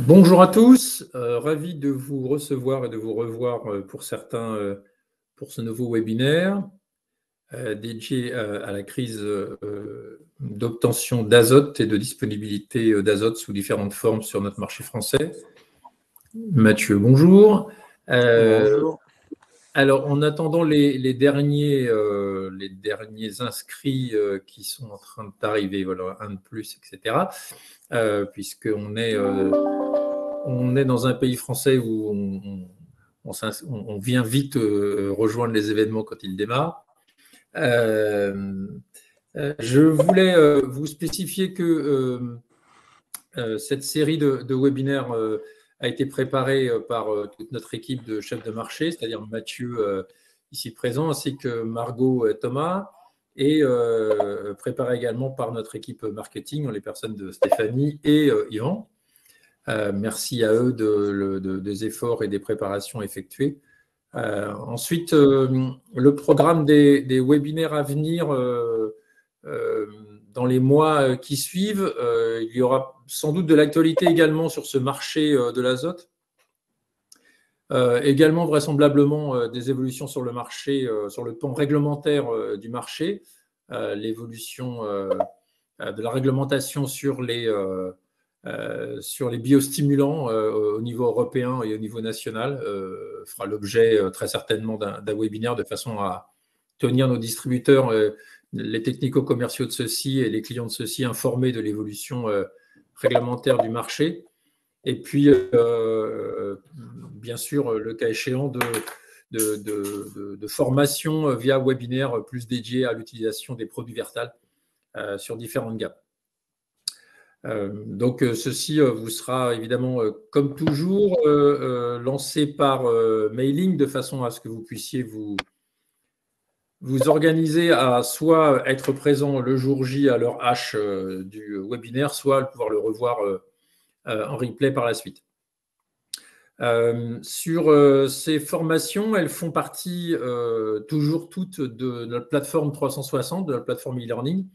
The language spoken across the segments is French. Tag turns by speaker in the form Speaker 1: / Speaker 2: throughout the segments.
Speaker 1: Bonjour à tous, ravi de vous recevoir et de vous revoir pour certains pour ce nouveau webinaire dédié à la crise d'obtention d'azote et de disponibilité d'azote sous différentes formes sur notre marché français. Mathieu, bonjour.
Speaker 2: Bonjour.
Speaker 1: Alors, en attendant les derniers inscrits qui sont en train d'arriver, voilà, un de plus, etc., puisqu'on est dans un pays français où on vient vite rejoindre les événements quand ils démarrent. Je voulais vous spécifier que cette série de webinaires a été préparée par toute notre équipe de chefs de marché, c'est-à-dire Mathieu ici présent, ainsi que Margot Thomas, et préparée également par notre équipe marketing, les personnes de Stéphanie et Yvan. Merci à eux des efforts et des préparations effectuées. Ensuite, le programme des webinaires à venir dans les mois qui suivent, il y aura sans doute de l'actualité également sur ce marché de l'azote. Également vraisemblablement des évolutions sur le marché, sur le plan réglementaire du marché, l'évolution de la réglementation sur les biostimulants au niveau européen et au niveau national fera l'objet très certainement d'un webinaire de façon à tenir nos distributeurs, les technico-commerciaux de ceux-ci et les clients de ceux-ci informés de l'évolution réglementaire du marché. Et puis, bien sûr, le cas échéant de formation via webinaire plus dédié à l'utilisation des produits Vertal sur différentes gammes. Donc, ceci vous sera évidemment, comme toujours, lancé par mailing de façon à ce que vous puissiez vous organiser à soit être présent le jour J à l'heure H du webinaire, soit pouvoir le revoir en replay par la suite. Sur ces formations, elles font partie toujours toutes de notre plateforme 360, de la plateforme e-learning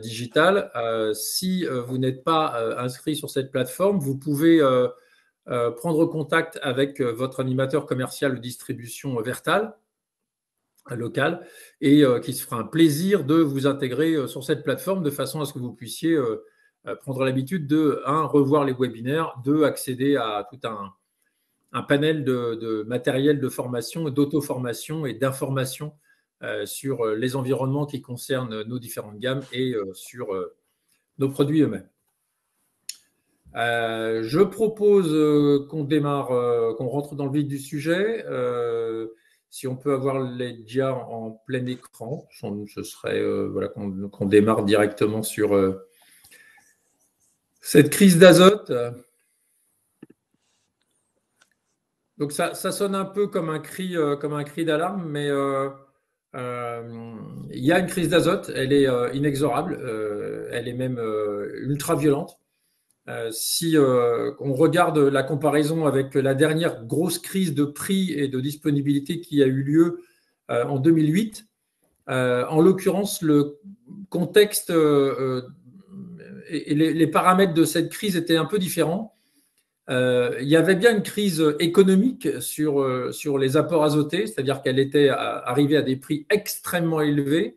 Speaker 1: digital. Si vous n'êtes pas inscrit sur cette plateforme, vous pouvez prendre contact avec votre animateur commercial de distribution Vertal local et qui se fera un plaisir de vous intégrer sur cette plateforme de façon à ce que vous puissiez prendre l'habitude de, revoir les webinaires, accéder à tout un panel de matériel de formation, d'auto-formation et d'information sur les environnements qui concernent nos différentes gammes et sur nos produits eux-mêmes. Je propose qu'on démarre, qu'on rentre dans le vif du sujet. Si on peut avoir les dia en plein écran, ce serait voilà, qu'on démarre directement sur cette crise d'azote. Donc ça sonne un peu comme un cri d'alarme, mais il y a une crise d'azote, elle est inexorable, elle est même ultra violente. Si on regarde la comparaison avec la dernière grosse crise de prix et de disponibilité qui a eu lieu en 2008, en l'occurrence, le contexte et les paramètres de cette crise étaient un peu différents. Il y avait bien une crise économique sur les apports azotés, c'est-à-dire qu'elle était arrivée à des prix extrêmement élevés,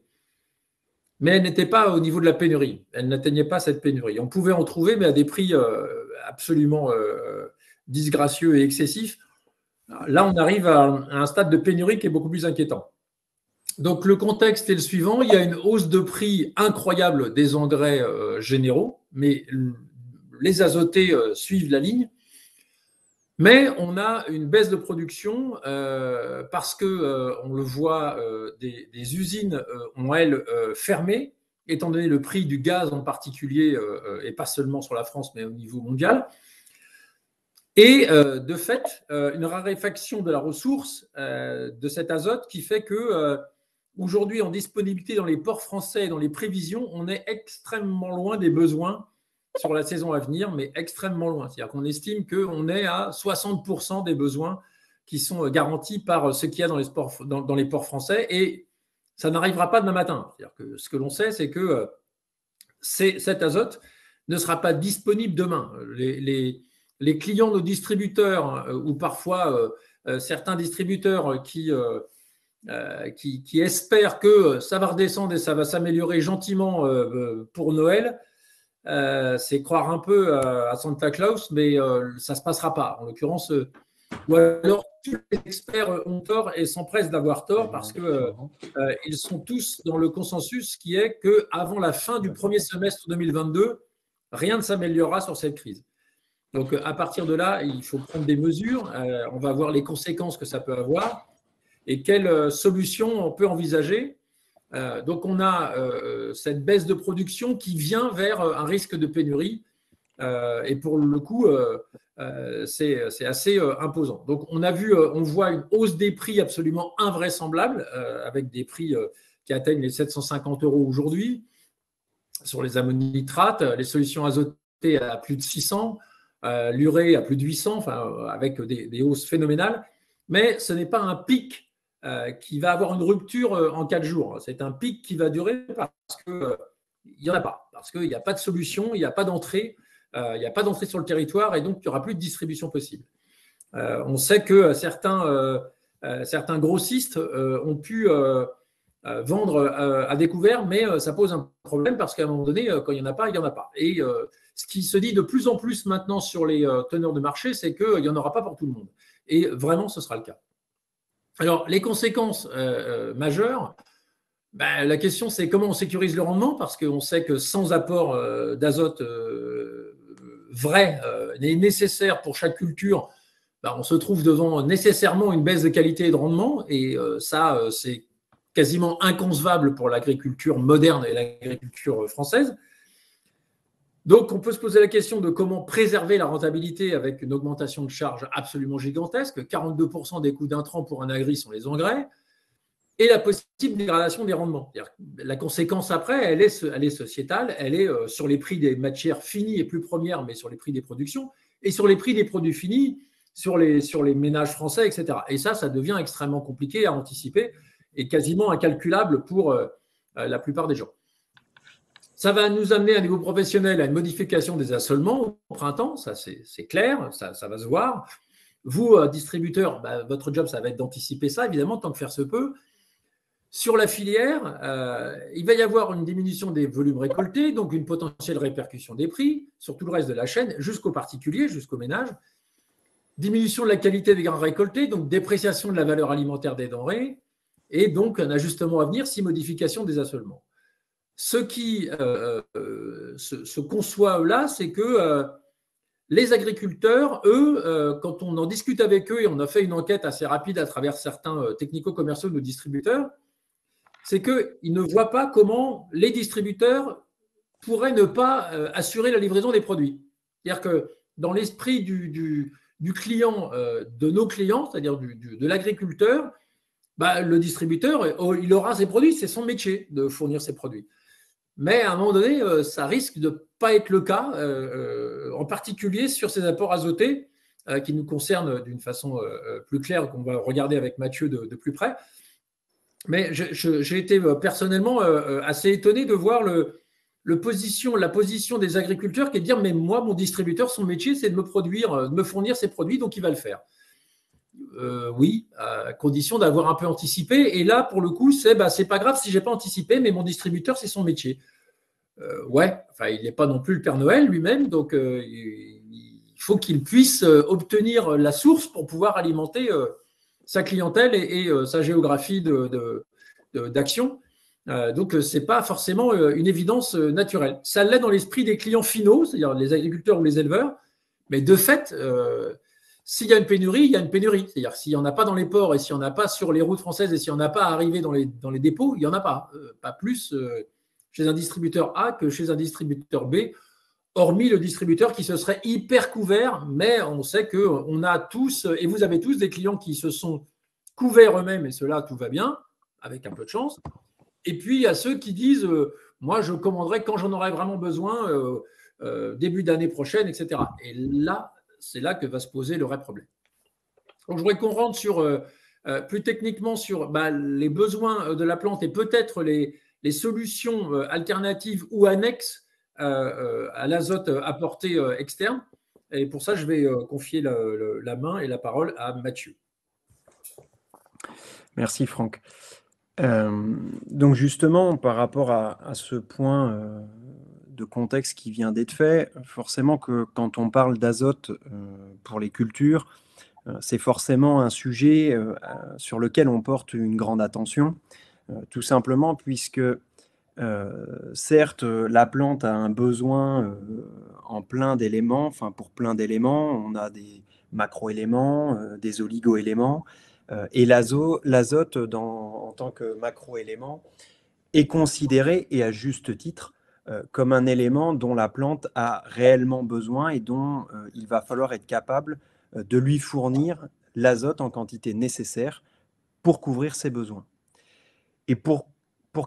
Speaker 1: mais elle n'était pas au niveau de la pénurie. Elle n'atteignait pas cette pénurie. On pouvait en trouver, mais à des prix absolument disgracieux et excessifs. Là, on arrive à un stade de pénurie qui est beaucoup plus inquiétant. Donc, le contexte est le suivant. Il y a une hausse de prix incroyable des engrais généraux, mais les azotés suivent la ligne. Mais on a une baisse de production parce que, on le voit, des usines ont, elles, fermé, étant donné le prix du gaz en particulier, et pas seulement sur la France, mais au niveau mondial. Et de fait, une raréfaction de la ressource de cet azote qui fait que aujourd'hui, en disponibilité dans les ports français et dans les prévisions, on est extrêmement loin des besoins sur la saison à venir, mais extrêmement loin. C'est-à-dire qu'on estime qu'on est à 60% des besoins qui sont garantis par ce qu'il y a dans les ports français, et ça n'arrivera pas demain matin. C'est-à-dire que ce que l'on sait, c'est que cet azote ne sera pas disponible demain. les clients, nos distributeurs, ou parfois certains distributeurs qui espèrent que ça va redescendre et ça va s'améliorer gentiment pour Noël, c'est croire un peu à Santa Claus, mais ça ne se passera pas. En l'occurrence, ou alors tous les experts ont tort et s'empressent d'avoir tort parce qu'ils sont tous dans le consensus qui est qu'avant la fin du premier semestre 2022, rien ne s'améliorera sur cette crise. Donc, à partir de là, il faut prendre des mesures. On va voir les conséquences que ça peut avoir et quelles solutions on peut envisager. Donc, on a cette baisse de production qui vient vers un risque de pénurie. Et pour le coup, c'est assez imposant. Donc, on voit une hausse des prix absolument invraisemblable, avec des prix qui atteignent les 750 € aujourd'hui sur les ammonitrates, les solutions azotées à plus de 600, l'urée à plus de 800, enfin, avec des hausses phénoménales. Mais ce n'est pas un pic qui va avoir une rupture en 4 jours. C'est un pic qui va durer parce qu'il n'y en a pas, parce qu'il n'y a pas de solution, il n'y a pas d'entrée. Il n'y a pas d'entrée sur le territoire et donc il n'y aura plus de distribution possible. On sait que certains grossistes ont pu vendre à découvert, mais ça pose un problème parce qu'à un moment donné, quand il n'y en a pas, il n'y en a pas. Et ce qui se dit de plus en plus maintenant sur les teneurs de marché, c'est qu'il n'y en aura pas pour tout le monde. Et vraiment, ce sera le cas. Alors, les conséquences majeures, la question, c'est comment on sécurise le rendement, parce qu'on sait que sans apport d'azote vrai et nécessaire pour chaque culture, on se trouve devant nécessairement une baisse de qualité et de rendement. Et ça, c'est quasiment inconcevable pour l'agriculture moderne et l'agriculture française. Donc, on peut se poser la question de comment préserver la rentabilité avec une augmentation de charges absolument gigantesque. 42% des coûts d'intrants pour un agri sont les engrais. Et la possible dégradation des rendements. La conséquence après, elle est sociétale, elle est sur les prix des matières finies et plus premières, mais sur les prix des productions, et sur les prix des produits finis, sur les ménages français, etc. Et ça devient extrêmement compliqué à anticiper et quasiment incalculable pour la plupart des gens. Ça va nous amener à un niveau professionnel à une modification des assolements au printemps, ça c'est clair, ça va se voir. Vous, distributeurs, votre job, ça va être d'anticiper ça, évidemment, tant que faire se peut. Sur la filière, il va y avoir une diminution des volumes récoltés, donc une potentielle répercussion des prix sur tout le reste de la chaîne, jusqu'aux particuliers, jusqu'aux ménages. Diminution de la qualité des grains récoltés, donc dépréciation de la valeur alimentaire des denrées, et donc un ajustement à venir si modification des assolements. Ce qui se conçoit là, c'est que les agriculteurs, eux, quand on en discute avec eux, et on a fait une enquête assez rapide à travers certains technico-commerciaux de nos distributeurs, c'est qu'ils ne voient pas comment les distributeurs pourraient ne pas assurer la livraison des produits. C'est-à-dire que dans l'esprit du client, de nos clients, c'est-à-dire de l'agriculteur, le distributeur, il aura ses produits, c'est son métier de fournir ses produits. Mais à un moment donné, ça risque de ne pas être le cas, en particulier sur ces apports azotés qui nous concernent d'une façon plus claire, qu'on va regarder avec Mathieu de plus près. Mais j'ai été personnellement assez étonné de voir la position des agriculteurs qui est de dire « mais moi, mon distributeur, son métier, c'est de me fournir ses produits, donc il va le faire ». Oui, à condition d'avoir un peu anticipé. Et là, pour le coup, c'est pas grave si je n'ai pas anticipé, mais mon distributeur, c'est son métier. Il n'est pas non plus le Père Noël lui-même, donc il faut qu'il puisse obtenir la source pour pouvoir alimenter sa clientèle et sa géographie d'action. Donc, ce n'est pas forcément une évidence naturelle. Ça l'est dans l'esprit des clients finaux, c'est-à-dire les agriculteurs ou les éleveurs, mais de fait, s'il y a une pénurie, il y a une pénurie. C'est-à-dire s'il n'y en a pas dans les ports et s'il n'y en a pas sur les routes françaises et s'il n'y en a pas arrivé dans les dépôts, il n'y en a pas. Pas plus chez un distributeur A que chez un distributeur B, hormis le distributeur qui se serait hyper couvert, mais on sait qu'on a tous, et vous avez tous des clients qui se sont couverts eux-mêmes, et cela, tout va bien, avec un peu de chance. Et puis, il y a ceux qui disent moi, je commanderai quand j'en aurai vraiment besoin, début d'année prochaine, etc. Et là, c'est là que va se poser le vrai problème. Donc, je voudrais qu'on rentre plus techniquement sur les besoins de la plante et peut-être les solutions alternatives ou annexes à l'azote apporté externe. Et pour ça, je vais confier la main et la parole à Mathieu.
Speaker 2: Merci Franck. Donc justement, par rapport à ce point de contexte qui vient d'être fait, forcément que quand on parle d'azote pour les cultures, c'est forcément un sujet sur lequel on porte une grande attention, tout simplement puisque certes, la plante a un besoin en plein d'éléments, enfin pour plein d'éléments, on a des macroéléments, des oligoéléments, et l'azote en tant que macroélément est considéré, et à juste titre, comme un élément dont la plante a réellement besoin et dont il va falloir être capable de lui fournir l'azote en quantité nécessaire pour couvrir ses besoins. Et pour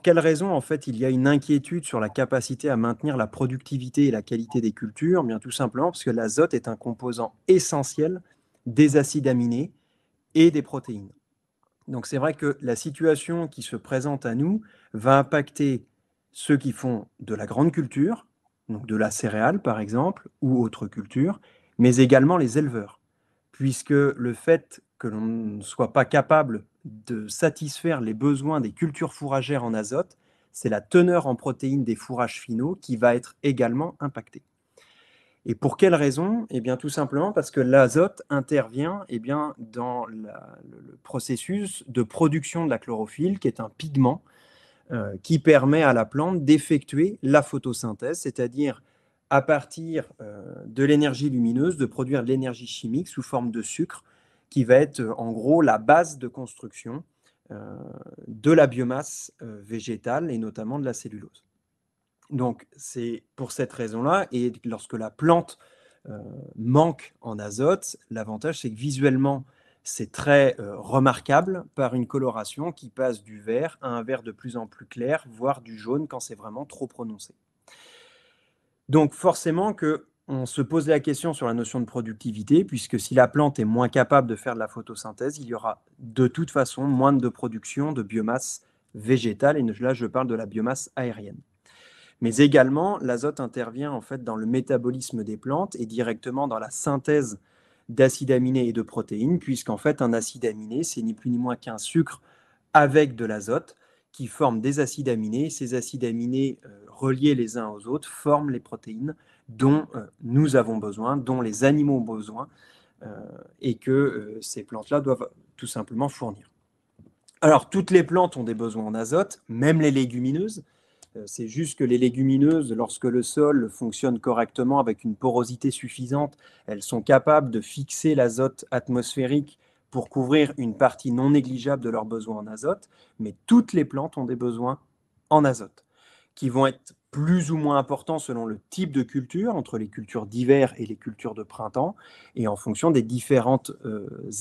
Speaker 2: quelle raison, en fait, il y a une inquiétude sur la capacité à maintenir la productivité et la qualité des cultures? Bien, tout simplement parce que l'azote est un composant essentiel des acides aminés et des protéines. Donc, c'est vrai que la situation qui se présente à nous va impacter ceux qui font de la grande culture, donc de la céréale, par exemple, ou autre culture, mais également les éleveurs, puisque le fait que l'on ne soit pas capable de satisfaire les besoins des cultures fourragères en azote, c'est la teneur en protéines des fourrages finaux qui va être également impactée. Et pour quelle raison? Eh bien, tout simplement parce que l'azote intervient dans le processus de production de la chlorophylle, qui est un pigment qui permet à la plante d'effectuer la photosynthèse, c'est-à-dire à partir de l'énergie lumineuse, de produire de l'énergie chimique sous forme de sucre, qui va être en gros la base de construction de la biomasse végétale et notamment de la cellulose. Donc c'est pour cette raison-là, et lorsque la plante manque en azote, l'avantage c'est que visuellement c'est très remarquable par une coloration qui passe du vert à un vert de plus en plus clair, voire du jaune quand c'est vraiment trop prononcé. Donc forcément que on se pose la question sur la notion de productivité, puisque si la plante est moins capable de faire de la photosynthèse, il y aura de toute façon moins de production de biomasse végétale, et là je parle de la biomasse aérienne. Mais également, l'azote intervient en fait dans le métabolisme des plantes et directement dans la synthèse d'acides aminés et de protéines, puisqu'en fait, un acide aminé, c'est ni plus ni moins qu'un sucre avec de l'azote qui forme des acides aminés. Ces acides aminés reliés les uns aux autres forment les protéines dont nous avons besoin, dont les animaux ont besoin, et que ces plantes-là doivent tout simplement fournir. Alors, toutes les plantes ont des besoins en azote, même les légumineuses. C'est juste que les légumineuses, lorsque le sol fonctionne correctement avec une porosité suffisante, elles sont capables de fixer l'azote atmosphérique pour couvrir une partie non négligeable de leurs besoins en azote, mais toutes les plantes ont des besoins en azote, qui vont être plus ou moins importants selon le type de culture, entre les cultures d'hiver et les cultures de printemps, et en fonction des différentes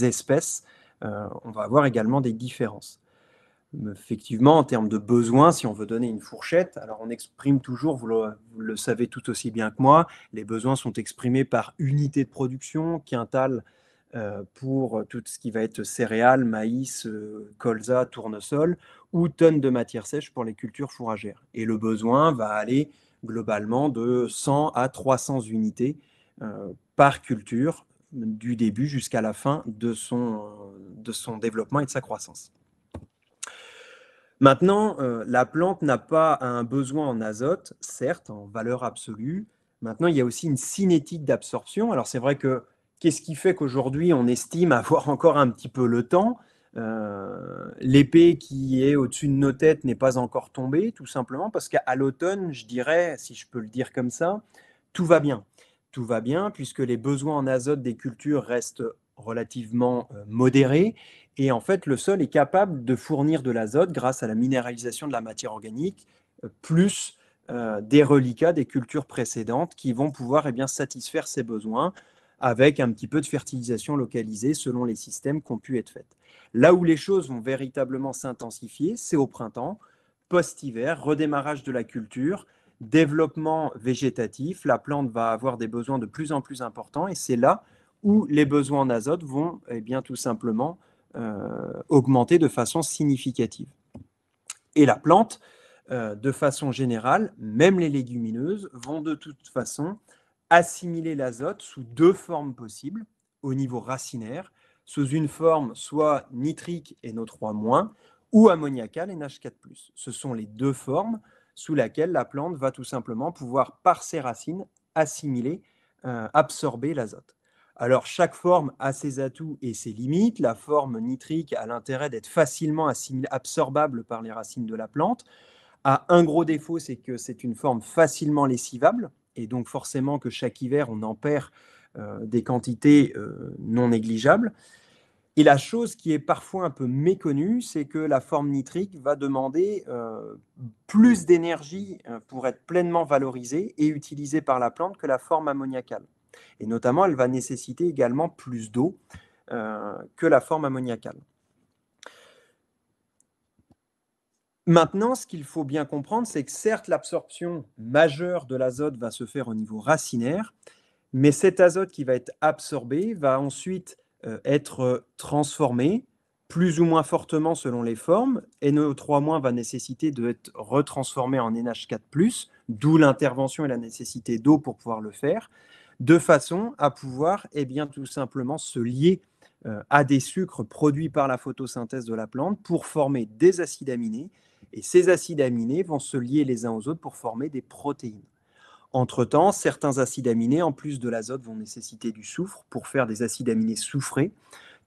Speaker 2: espèces, on va avoir également des différences. Effectivement, en termes de besoins, si on veut donner une fourchette, alors on exprime toujours, vous le savez tout aussi bien que moi, les besoins sont exprimés par unité de production, quintal pour tout ce qui va être céréales, maïs, colza, tournesol, ou tonnes de matière sèche pour les cultures fourragères. Et le besoin va aller globalement de 100 à 300 unités par culture, du début jusqu'à la fin de son développement et de sa croissance. Maintenant, la plante n'a pas un besoin en azote, certes, en valeur absolue. Maintenant, il y a aussi une cinétique d'absorption. Alors, c'est vrai que qu'est-ce qui fait qu'aujourd'hui, on estime avoir encore un petit peu le temps? L'épée qui est au-dessus de nos têtes n'est pas encore tombée, tout simplement parce qu'à l'automne, je dirais, si je peux le dire comme ça, tout va bien. Tout va bien puisque les besoins en azote des cultures restent relativement modérés. Et en fait, le sol est capable de fournir de l'azote grâce à la minéralisation de la matière organique, plus des reliquats des cultures précédentes qui vont pouvoir satisfaire ces besoins avec un petit peu de fertilisation localisée selon les systèmes qui ont pu être faits. Là où les choses vont véritablement s'intensifier, c'est au printemps, post-hiver, redémarrage de la culture, développement végétatif, la plante va avoir des besoins de plus en plus importants et c'est là où les besoins en azote vont tout simplement augmenter de façon significative. Et la plante, de façon générale, même les légumineuses, vont de toute façon assimiler l'azote sous deux formes possibles au niveau racinaire, sous une forme soit nitrique NO3- ou ammoniacale NH4+. Ce sont les deux formes sous lesquelles la plante va tout simplement pouvoir, par ses racines, assimiler, absorber l'azote. Alors, chaque forme a ses atouts et ses limites. La forme nitrique a l'intérêt d'être facilement absorbable par les racines de la plante, a un gros défaut, c'est que c'est une forme facilement lessivable, et donc forcément que chaque hiver, on en perd des quantités non négligeables. Et la chose qui est parfois un peu méconnue, c'est que la forme nitrique va demander plus d'énergie pour être pleinement valorisée et utilisée par la plante que la forme ammoniacale. Et notamment, elle va nécessiter également plus d'eau que la forme ammoniacale. Maintenant, ce qu'il faut bien comprendre, c'est que certes, l'absorption majeure de l'azote va se faire au niveau racinaire, mais cet azote qui va être absorbé va ensuite être transformé plus ou moins fortement selon les formes. NO3- va nécessiter d'être retransformé en NH4+, d'où l'intervention et la nécessité d'eau pour pouvoir le faire, de façon à pouvoir tout simplement se lier à des sucres produits par la photosynthèse de la plante pour former des acides aminés. Et ces acides aminés vont se lier les uns aux autres pour former des protéines. Entre-temps, certains acides aminés, en plus de l'azote, vont nécessiter du soufre pour faire des acides aminés soufrés,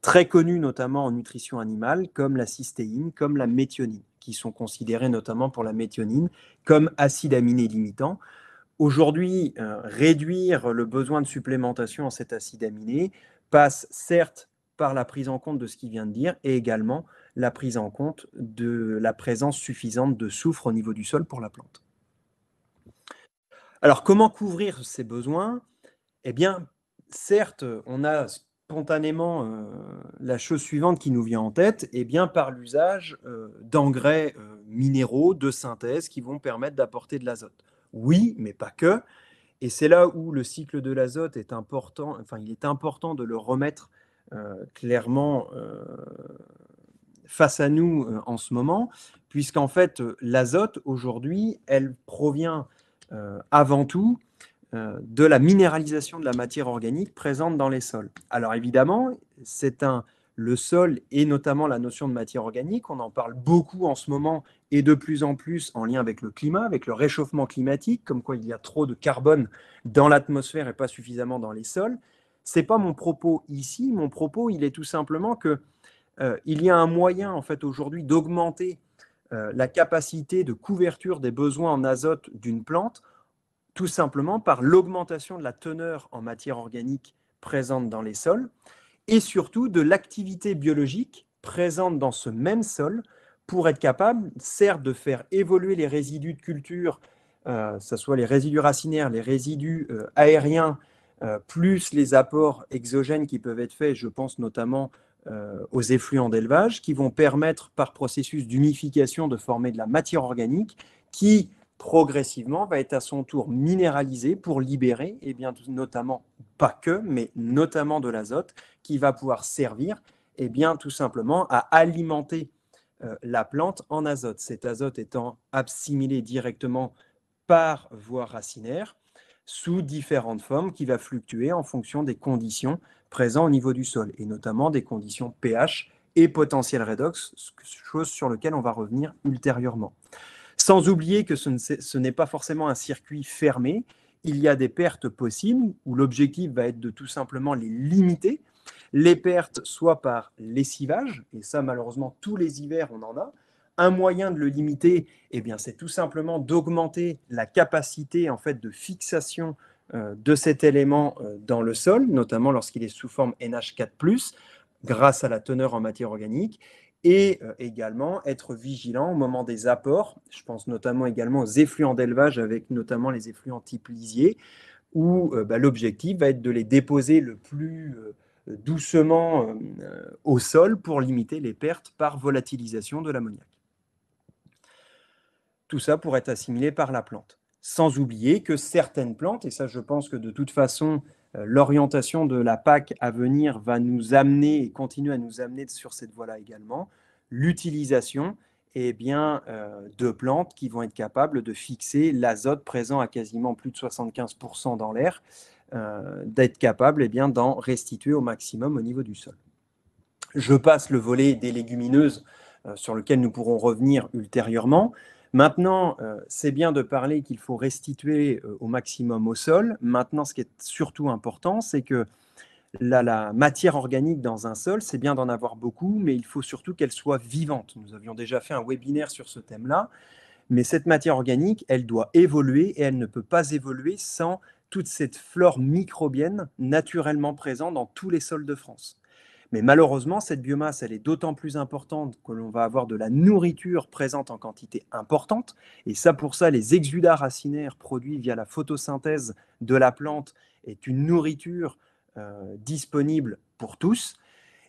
Speaker 2: très connus notamment en nutrition animale, comme la cystéine, comme la méthionine, qui sont considérés notamment pour la méthionine comme acides aminés limitants. Aujourd'hui, réduire le besoin de supplémentation en cet acide aminé passe certes par la prise en compte de ce qu'il vient de dire et également la prise en compte de la présence suffisante de soufre au niveau du sol pour la plante. Alors, comment couvrir ces besoins? Eh bien, certes, on a spontanément la chose suivante qui nous vient en tête, eh bien, par l'usage d'engrais minéraux de synthèse qui vont permettre d'apporter de l'azote. Oui, mais pas que. Et c'est là où le cycle de l'azote est important, enfin, il est important de le remettre clairement face à nous en ce moment, puisqu'en fait, l'azote, aujourd'hui, elle provient avant tout de la minéralisation de la matière organique présente dans les sols. Alors évidemment, le sol et notamment la notion de matière organique, on en parle beaucoup en ce moment et de plus en plus en lien avec le climat, avec le réchauffement climatique, comme quoi il y a trop de carbone dans l'atmosphère et pas suffisamment dans les sols. C'est pas mon propos ici. Mon propos, il est tout simplement que il y a un moyen en fait aujourd'hui d'augmenter la capacité de couverture des besoins en azote d'une plante, tout simplement par l'augmentation de la teneur en matière organique présente dans les sols et surtout de l'activité biologique présente dans ce même sol pour être capable, certes, de faire évoluer les résidus de culture, que ce soit les résidus racinaires, les résidus aériens, plus les apports exogènes qui peuvent être faits, je pense notamment aux effluents d'élevage, qui vont permettre par processus d'humification de former de la matière organique qui, progressivement, va être à son tour minéralisée pour libérer, et bien, notamment, pas que, mais notamment de l'azote, qui va pouvoir servir bien, tout simplement à alimenter la plante en azote. Cet azote étant assimilé directement par voie racinaire sous différentes formes qui va fluctuer en fonction des conditions présentes au niveau du sol, et notamment des conditions pH et potentiel redox, chose sur laquelle on va revenir ultérieurement. Sans oublier que ce n'est pas forcément un circuit fermé, il y a des pertes possibles où l'objectif va être de tout simplement les limiter. Les pertes, soit par lessivage, et ça malheureusement tous les hivers on en a. Un moyen de le limiter, c'est tout simplement d'augmenter la capacité en fait de fixation de cet élément dans le sol, notamment lorsqu'il est sous forme NH4+, grâce à la teneur en matière organique, et également être vigilant au moment des apports. Je pense notamment également aux effluents d'élevage, avec notamment les effluents type lisier, où l'objectif va être de les déposer le plus doucement au sol pour limiter les pertes par volatilisation de l'ammoniac. Tout ça pour être assimilé par la plante. Sans oublier que certaines plantes, et ça je pense que de toute façon, l'orientation de la PAC à venir va nous amener et continuer à nous amener sur cette voie-là également, l'utilisation de plantes qui vont être capables de fixer l'azote présent à quasiment plus de 75% dans l'air, d'être capable d'en restituer au maximum au niveau du sol. Je passe le volet des légumineuses sur lequel nous pourrons revenir ultérieurement. Maintenant, c'est bien de parler qu'il faut restituer au maximum au sol. Maintenant, ce qui est surtout important, c'est que la matière organique dans un sol, c'est bien d'en avoir beaucoup, mais il faut surtout qu'elle soit vivante. Nous avions déjà fait un webinaire sur ce thème-là, mais cette matière organique, elle doit évoluer et elle ne peut pas évoluer sans toute cette flore microbienne naturellement présente dans tous les sols de France. Mais malheureusement, cette biomasse, elle est d'autant plus importante que l'on va avoir de la nourriture présente en quantité importante. Et ça, pour ça, les exudats racinaires produits via la photosynthèse de la plante est une nourriture disponible pour tous.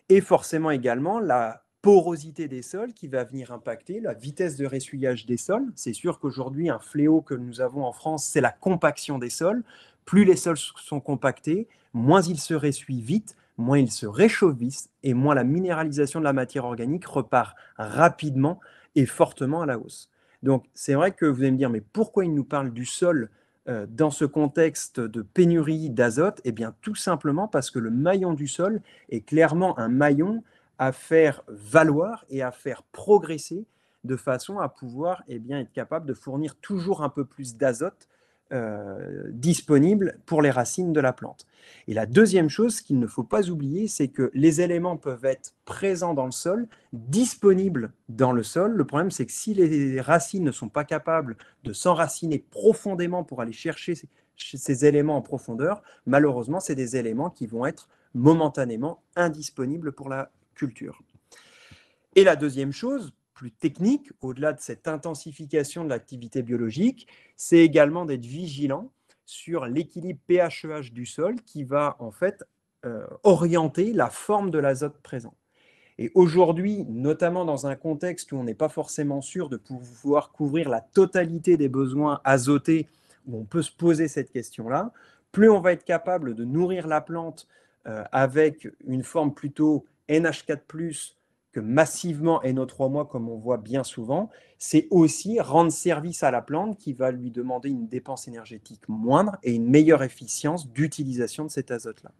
Speaker 2: Et forcément également la porosité des sols qui va venir impacter la vitesse de ressuyage des sols. C'est sûr qu'aujourd'hui, un fléau que nous avons en France, c'est la compaction des sols. Plus les sols sont compactés, moins ils se ressuient vite, moins ils se réchauffent vite et moins la minéralisation de la matière organique repart rapidement et fortement à la hausse. Donc, c'est vrai que vous allez me dire, mais pourquoi il nous parle du sol dans ce contexte de pénurie d'azote? Eh bien, tout simplement parce que le maillon du sol est clairement un maillon à faire valoir et à faire progresser de façon à pouvoir être capable de fournir toujours un peu plus d'azote disponible pour les racines de la plante. Et la deuxième chose qu'il ne faut pas oublier, c'est que les éléments peuvent être présents dans le sol, disponibles dans le sol. Le problème, c'est que si les racines ne sont pas capables de s'enraciner profondément pour aller chercher ces éléments en profondeur, malheureusement, c'est des éléments qui vont être momentanément indisponibles pour la culture. Et la deuxième chose, plus technique, au-delà de cette intensification de l'activité biologique, c'est également d'être vigilant sur l'équilibre pH-EH du sol qui va en fait orienter la forme de l'azote présent. Et aujourd'hui, notamment dans un contexte où on n'est pas forcément sûr de pouvoir couvrir la totalité des besoins azotés, où on peut se poser cette question-là, plus on va être capable de nourrir la plante avec une forme plutôt NH4+, que massivement NO3-, comme on voit bien souvent, c'est aussi rendre service à la plante qui va lui demander une dépense énergétique moindre et une meilleure efficience d'utilisation de cet azote-là.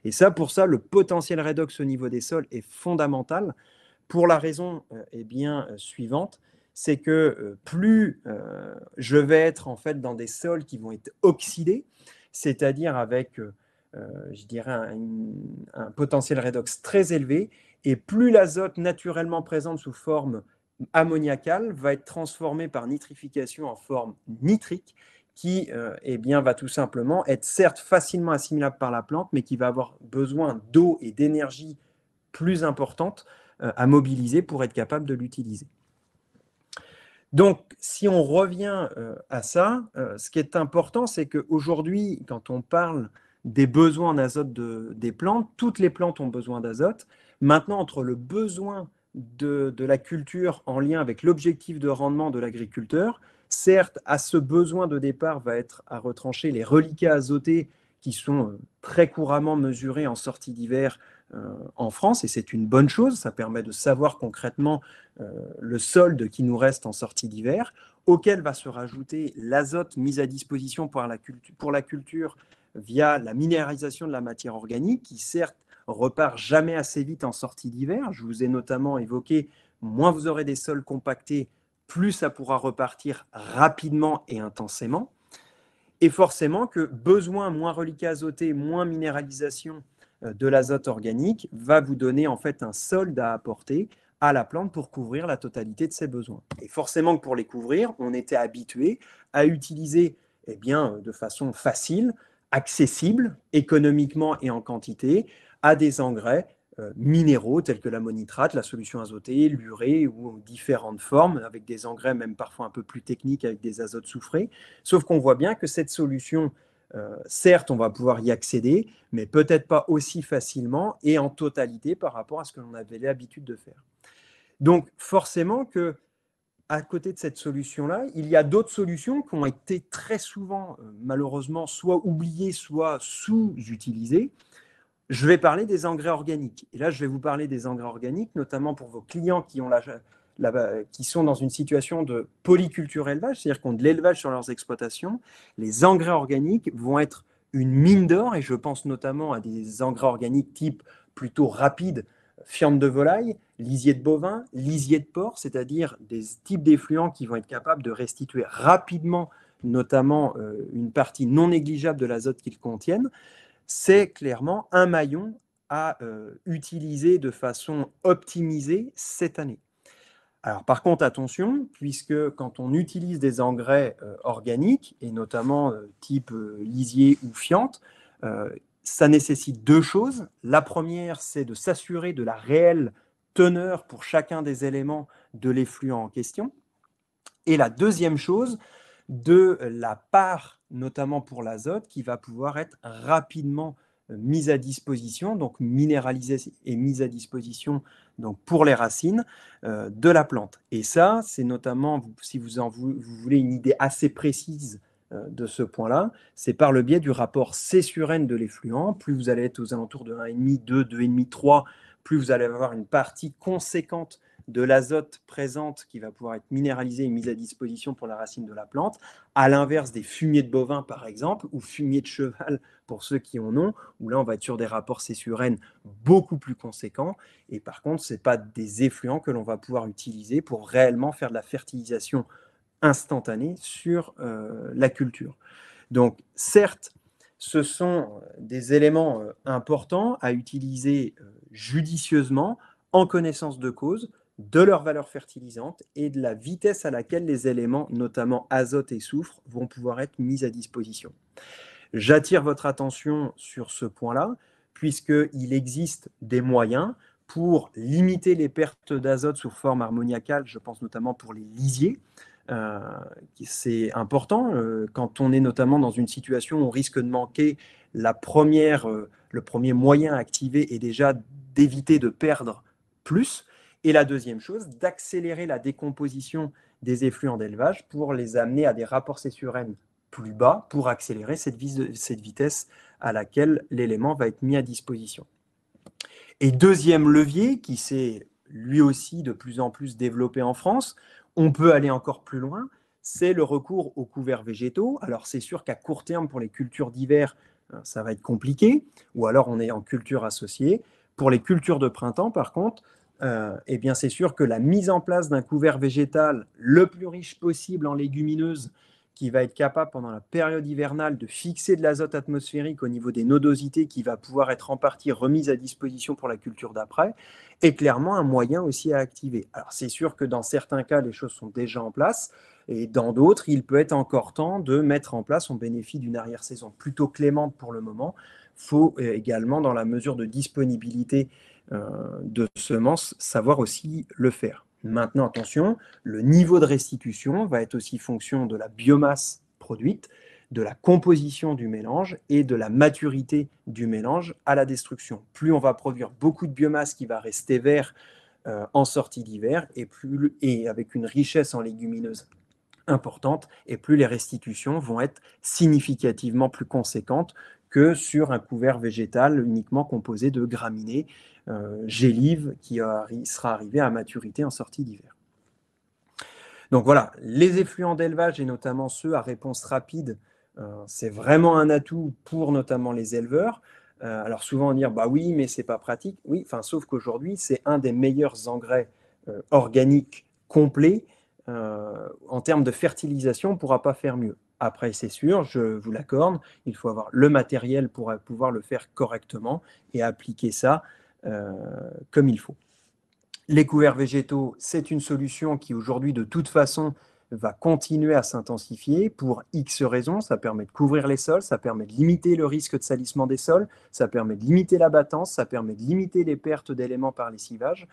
Speaker 2: Et ça, pour ça, le potentiel redox au niveau des sols est fondamental pour la raison suivante, c'est que plus je vais être en fait dans des sols qui vont être oxydés, c'est-à-dire avec, je dirais, un potentiel redox très élevé, et plus l'azote naturellement présente sous forme ammoniacale va être transformé par nitrification en forme nitrique, qui va tout simplement être certes facilement assimilable par la plante, mais qui va avoir besoin d'eau et d'énergie plus importante à mobiliser pour être capable de l'utiliser. Donc, si on revient à ça, ce qui est important, c'est qu'aujourd'hui, quand on parle des besoins en azote des plantes, toutes les plantes ont besoin d'azote. Maintenant, entre le besoin de la culture en lien avec l'objectif de rendement de l'agriculteur, certes, à ce besoin de départ va être à retrancher les reliquats azotés qui sont très couramment mesurés en sortie d'hiver en France, et c'est une bonne chose, ça permet de savoir concrètement le solde qui nous reste en sortie d'hiver, auquel va se rajouter l'azote mis à disposition pour la culture via la minéralisation de la matière organique, qui certes repart jamais assez vite en sortie d'hiver. Je vous ai notamment évoqué, moins vous aurez des sols compactés, plus ça pourra repartir rapidement et intensément. Et forcément que besoin, moins reliquats azotés, moins minéralisation de l'azote organique va vous donner en fait un solde à apporter à la plante pour couvrir la totalité de ses besoins. Et forcément que pour les couvrir, on était habitué à utiliser de façon facile, accessible, économiquement et en quantité, à des engrais minéraux tels que l'ammonitrate, la solution azotée, l'urée ou différentes formes, avec des engrais même parfois un peu plus techniques avec des azotes soufrés. Sauf qu'on voit bien que cette solution, certes, on va pouvoir y accéder, mais peut-être pas aussi facilement et en totalité par rapport à ce que l'on avait l'habitude de faire. Donc forcément que à côté de cette solution-là, il y a d'autres solutions qui ont été très souvent, malheureusement, soit oubliées, soit sous-utilisées. Je vais parler des engrais organiques. Et là, je vais vous parler des engrais organiques, notamment pour vos clients qui ont qui sont dans une situation de polyculture élevage, c'est-à-dire qui ont de l'élevage sur leurs exploitations, les engrais organiques vont être une mine d'or, et je pense notamment à des engrais organiques type plutôt rapide, fiente de volaille, lisier de bovin, lisier de porc, c'est-à-dire des types d'effluents qui vont être capables de restituer rapidement, notamment une partie non négligeable de l'azote qu'ils contiennent. C'est clairement un maillon à utiliser de façon optimisée cette année. Alors, par contre, attention, puisque quand on utilise des engrais organiques, et notamment type lisier ou fiente, ça nécessite deux choses. La première, c'est de s'assurer de la réelle teneur pour chacun des éléments de l'effluent en question. Et la deuxième chose, de la part, notamment pour l'azote, qui va pouvoir être rapidement mise à disposition, donc minéralisée et mise à disposition donc pour les racines de la plante. Et ça, c'est notamment, si vous voulez une idée assez précise de ce point-là, c'est par le biais du rapport C sur N de l'effluent. Plus vous allez être aux alentours de 1,5, 2, 2,5, 3, plus vous allez avoir une partie conséquente de l'azote présente qui va pouvoir être minéralisé et mis à disposition pour la racine de la plante, à l'inverse des fumiers de bovin par exemple, ou fumier de cheval pour ceux qui en ont, où là on va être sur des rapports C sur N beaucoup plus conséquents, et par contre ce n'est pas des effluents que l'on va pouvoir utiliser pour réellement faire de la fertilisation instantanée sur la culture. Donc certes, ce sont des éléments importants à utiliser judicieusement, en connaissance de cause, de leur valeur fertilisante et de la vitesse à laquelle les éléments, notamment azote et soufre, vont pouvoir être mis à disposition. J'attire votre attention sur ce point-là, puisqu'il existe des moyens pour limiter les pertes d'azote sous forme ammoniacale, je pense notamment pour les lisiers. C'est important quand on est notamment dans une situation où on risque de manquer le premier moyen activé est déjà d'éviter de perdre plus. Et la deuxième chose, d'accélérer la décomposition des effluents d'élevage pour les amener à des rapports C sur N plus bas pour accélérer cette vitesse à laquelle l'élément va être mis à disposition. Et deuxième levier, qui s'est lui aussi de plus en plus développé en France, on peut aller encore plus loin, c'est le recours aux couverts végétaux. Alors c'est sûr qu'à court terme, pour les cultures d'hiver, ça va être compliqué, ou alors on est en culture associée. Pour les cultures de printemps, par contre, eh bien c'est sûr que la mise en place d'un couvert végétal le plus riche possible en légumineuses, qui va être capable pendant la période hivernale de fixer de l'azote atmosphérique au niveau des nodosités qui va pouvoir être en partie remise à disposition pour la culture d'après, est clairement un moyen aussi à activer. Alors c'est sûr que dans certains cas, les choses sont déjà en place, et dans d'autres, il peut être encore temps de mettre en place, on bénéficie d'une arrière-saison plutôt clémente pour le moment. Il faut également, dans la mesure de disponibilité de semences, savoir aussi le faire. Maintenant, attention, le niveau de restitution va être aussi fonction de la biomasse produite, de la composition du mélange et de la maturité du mélange à la destruction. Plus on va produire beaucoup de biomasse qui va rester vert en sortie d'hiver, et avec une richesse en légumineuses importante, et plus les restitutions vont être significativement plus conséquentes que sur un couvert végétal uniquement composé de graminées gélives qui sera arrivé à maturité en sortie d'hiver. Donc voilà, les effluents d'élevage et notamment ceux à réponse rapide, c'est vraiment un atout pour notamment les éleveurs. Alors souvent on dit bah oui mais c'est pas pratique. Oui, sauf qu'aujourd'hui c'est un des meilleurs engrais organiques complets. En termes de fertilisation, on ne pourra pas faire mieux. Après, c'est sûr, je vous l'accorde, il faut avoir le matériel pour pouvoir le faire correctement et appliquer ça comme il faut. Les couverts végétaux, c'est une solution qui aujourd'hui, de toute façon, va continuer à s'intensifier pour X raisons. Ça permet de couvrir les sols, ça permet de limiter le risque de salissement des sols, ça permet de limiter l'abattance, ça permet de limiter les pertes d'éléments par les civages,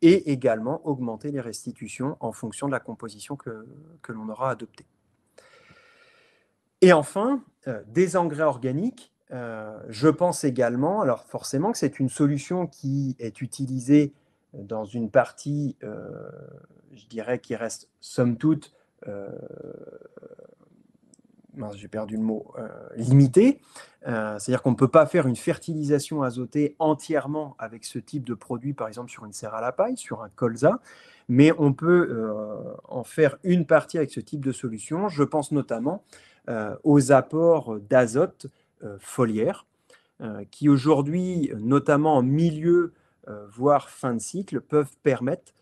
Speaker 2: et également augmenter les restitutions en fonction de la composition que l'on aura adoptée. Et enfin, des engrais organiques. Je pense également, alors forcément que c'est une solution qui est utilisée dans une partie, je dirais, qui reste somme toute j'ai perdu le mot, limitée. C'est-à-dire qu'on ne peut pas faire une fertilisation azotée entièrement avec ce type de produit, par exemple sur une serre à la paille, sur un colza, mais on peut en faire une partie avec ce type de solution. Je pense notamment aux apports d'azote foliaire, qui aujourd'hui, notamment en milieu, voire fin de cycle, peuvent permettre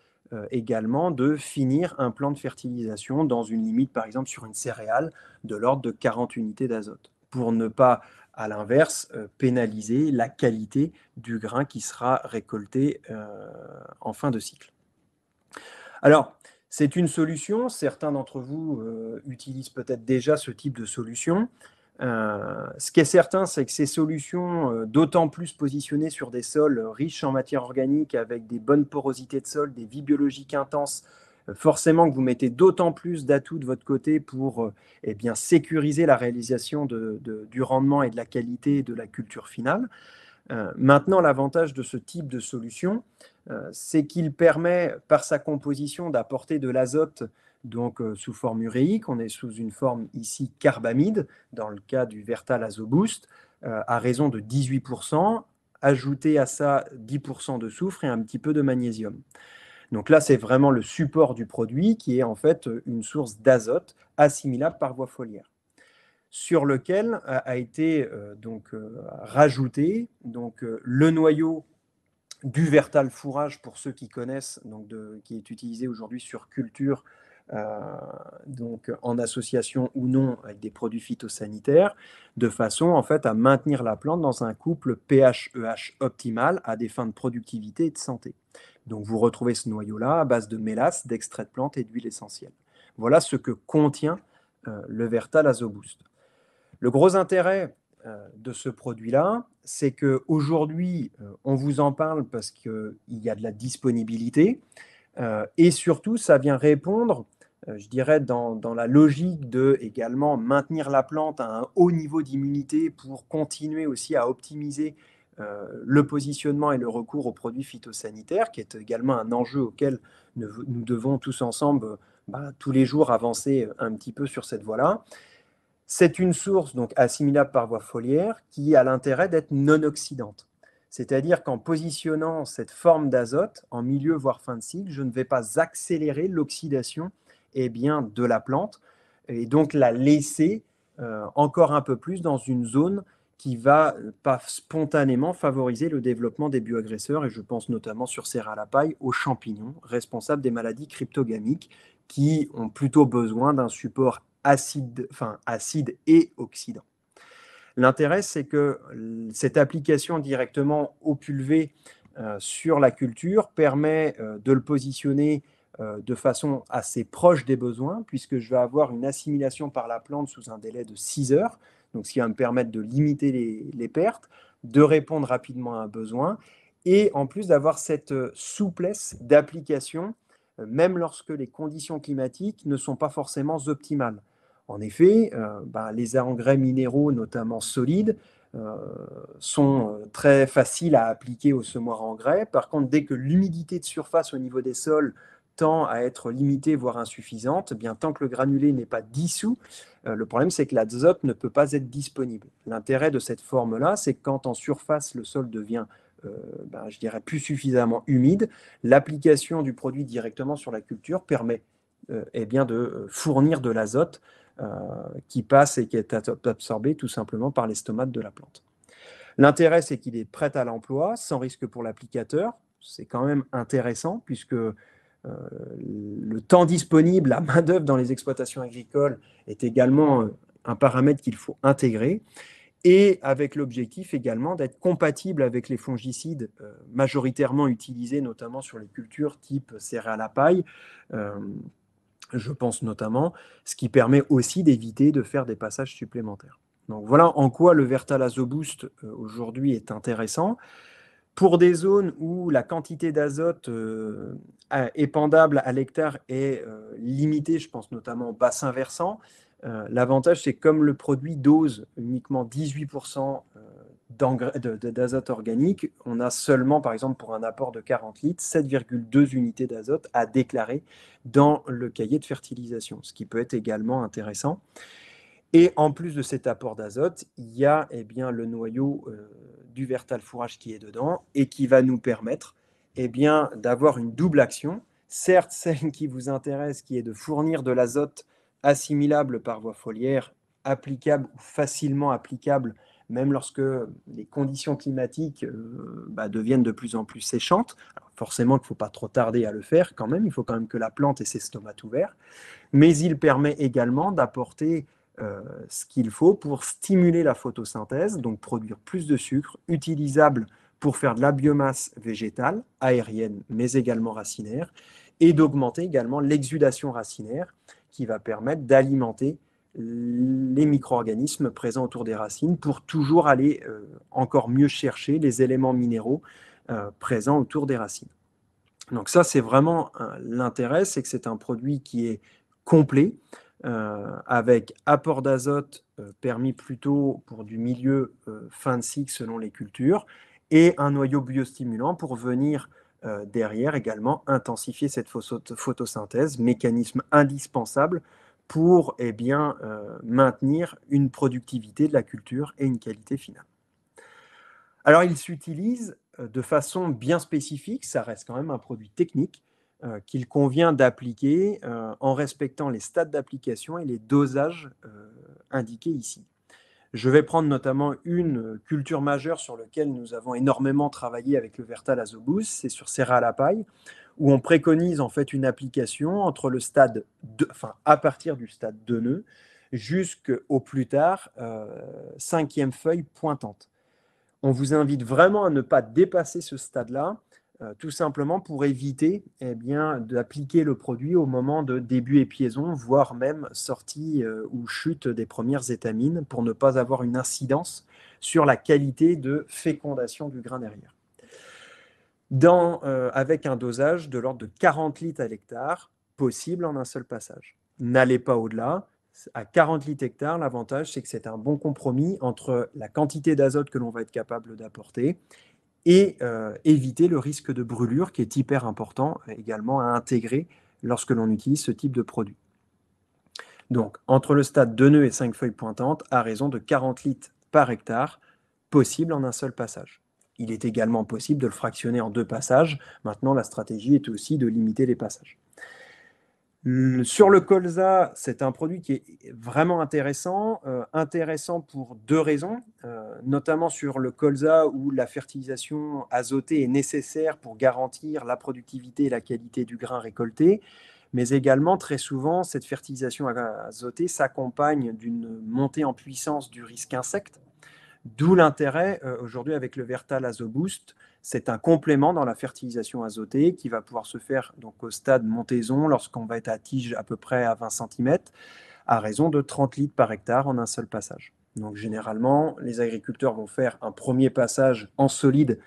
Speaker 2: également de finir un plan de fertilisation dans une limite, par exemple sur une céréale, de l'ordre de 40 unités d'azote, pour ne pas, à l'inverse, pénaliser la qualité du grain qui sera récolté en fin de cycle. Alors, c'est une solution, certains d'entre vous utilisent peut-être déjà ce type de solution. Ce qui est certain, c'est que ces solutions, d'autant plus positionnées sur des sols riches en matière organique, avec des bonnes porosités de sol, des vies biologiques intenses, forcément que vous mettez d'autant plus d'atouts de votre côté pour eh bien, sécuriser la réalisation du rendement et de la qualité de la culture finale. Maintenant, l'avantage de ce type de solution, c'est qu'il permet, par sa composition, d'apporter de l'azote donc sous forme uréique. On est sous une forme ici carbamide, dans le cas du Vertal AzoBoost, à raison de 18%. Ajouter à ça 10% de soufre et un petit peu de magnésium. Donc là, c'est vraiment le support du produit qui est en fait une source d'azote assimilable par voie foliaire, sur lequel a été rajouté le noyau du Vertal fourrage, pour ceux qui connaissent, qui est utilisé aujourd'hui sur culture, en association ou non avec des produits phytosanitaires, de façon en fait à maintenir la plante dans un couple pH-EH optimal à des fins de productivité et de santé. Donc vous retrouvez ce noyau-là à base de mélasse, d'extrait de plante et d'huile essentielle. Voilà ce que contient le Vertal AzoBoost. Le gros intérêt de ce produit-là, c'est qu'aujourd'hui, on vous en parle parce qu'il y a de la disponibilité et surtout, ça vient répondre, je dirais, dans la logique de également maintenir la plante à un haut niveau d'immunité pour continuer aussi à optimiser le positionnement et le recours aux produits phytosanitaires, qui est également un enjeu auquel nous devons tous ensemble, tous les jours, avancer un petit peu sur cette voie-là. C'est une source donc assimilable par voie foliaire qui a l'intérêt d'être non oxydante. C'est-à-dire qu'en positionnant cette forme d'azote en milieu voire fin de cycle, je ne vais pas accélérer l'oxydation de la plante et donc la laisser encore un peu plus dans une zone qui va pas spontanément favoriser le développement des bioagresseurs, et je pense notamment sur serre à la paille aux champignons responsables des maladies cryptogamiques qui ont plutôt besoin d'un support acide et oxydant. L'intérêt, c'est que cette application directement au pulvé sur la culture permet de le positionner de façon assez proche des besoins, puisque je vais avoir une assimilation par la plante sous un délai de 6 heures, donc ce qui va me permettre de limiter les pertes, de répondre rapidement à un besoin, et en plus d'avoir cette souplesse d'application, même lorsque les conditions climatiques ne sont pas forcément optimales. En effet, les engrais minéraux, notamment solides, sont très faciles à appliquer au semoir engrais. Par contre, dès que l'humidité de surface au niveau des sols tend à être limitée, voire insuffisante, tant que le granulé n'est pas dissous, le problème, c'est que l'azote ne peut pas être disponible. L'intérêt de cette forme-là, c'est que quand en surface, le sol devient plus suffisamment humide, l'application du produit directement sur la culture permet de fournir de l'azote qui passe et qui est absorbé tout simplement par les stomates de la plante. L'intérêt, c'est qu'il est prêt à l'emploi, sans risque pour l'applicateur. C'est quand même intéressant puisque le temps disponible, la main-d'œuvre dans les exploitations agricoles est également un paramètre qu'il faut intégrer, et avec l'objectif également d'être compatible avec les fongicides majoritairement utilisés, notamment sur les cultures type céréales à paille. Je pense notamment, ce qui permet aussi d'éviter de faire des passages supplémentaires. Donc voilà en quoi le Vertal AzoBoost aujourd'hui est intéressant. Pour des zones où la quantité d'azote épandable à l'hectare est limitée, je pense notamment au bassin versant, l'avantage, c'est que comme le produit dose uniquement 18% d'azote organique, on a seulement, par exemple, pour un apport de 40 litres, 7,2 unités d'azote à déclarer dans le cahier de fertilisation, ce qui peut être également intéressant. Et en plus de cet apport d'azote, il y a le noyau du Vertal fourrage qui est dedans et qui va nous permettre d'avoir une double action. Certes, celle qui vous intéresse, qui est de fournir de l'azote assimilable par voie foliaire, applicable ou facilement applicable, même lorsque les conditions climatiques deviennent de plus en plus séchantes. Alors forcément, il ne faut pas trop tarder à le faire quand même, il faut quand même que la plante ait ses stomates ouverts, mais il permet également d'apporter ce qu'il faut pour stimuler la photosynthèse, donc produire plus de sucre, utilisable pour faire de la biomasse végétale, aérienne, mais également racinaire, et d'augmenter également l'exudation racinaire qui va permettre d'alimenter les micro-organismes présents autour des racines pour toujours aller encore mieux chercher les éléments minéraux présents autour des racines. Donc ça, c'est vraiment l'intérêt, c'est que c'est un produit qui est complet, avec apport d'azote permis plutôt pour du milieu fin de cycle selon les cultures, et un noyau biostimulant pour venir derrière également intensifier cette photosynthèse, mécanisme indispensable pour maintenir une productivité de la culture et une qualité finale. Alors, il s'utilise de façon bien spécifique, ça reste quand même un produit technique qu'il convient d'appliquer en respectant les stades d'application et les dosages indiqués ici. Je vais prendre notamment une culture majeure sur laquelle nous avons énormément travaillé avec le Vertal Azoboost, c'est sur Serra à la paille, où on préconise en fait une application entre le stade à partir du stade 2 nœuds jusqu'au plus tard 5e feuille pointante. On vous invite vraiment à ne pas dépasser ce stade-là, tout simplement pour éviter d'appliquer le produit au moment de début épiaison, voire même sortie ou chute des premières étamines, pour ne pas avoir une incidence sur la qualité de fécondation du grain derrière. Avec un dosage de l'ordre de 40 litres à l'hectare, possible en un seul passage. N'allez pas au-delà. À 40 litres hectare, l'avantage, c'est que c'est un bon compromis entre la quantité d'azote que l'on va être capable d'apporter et éviter le risque de brûlure qui est hyper important également à intégrer lorsque l'on utilise ce type de produit. Donc, entre le stade 2 nœuds et 5 feuilles pointantes, à raison de 40 litres par hectare, possible en un seul passage. Il est également possible de le fractionner en 2 passages. Maintenant, la stratégie est aussi de limiter les passages. Sur le colza, c'est un produit qui est vraiment intéressant pour 2 raisons, notamment sur le colza où la fertilisation azotée est nécessaire pour garantir la productivité et la qualité du grain récolté, mais également très souvent cette fertilisation azotée s'accompagne d'une montée en puissance du risque insecte, d'où l'intérêt aujourd'hui avec le Vertal Azoboost. C'est un complément dans la fertilisation azotée qui va pouvoir se faire donc, au stade montaison lorsqu'on va être à tige à peu près à 20 cm, à raison de 30 litres par hectare en un seul passage. Donc généralement, les agriculteurs vont faire un premier passage en solide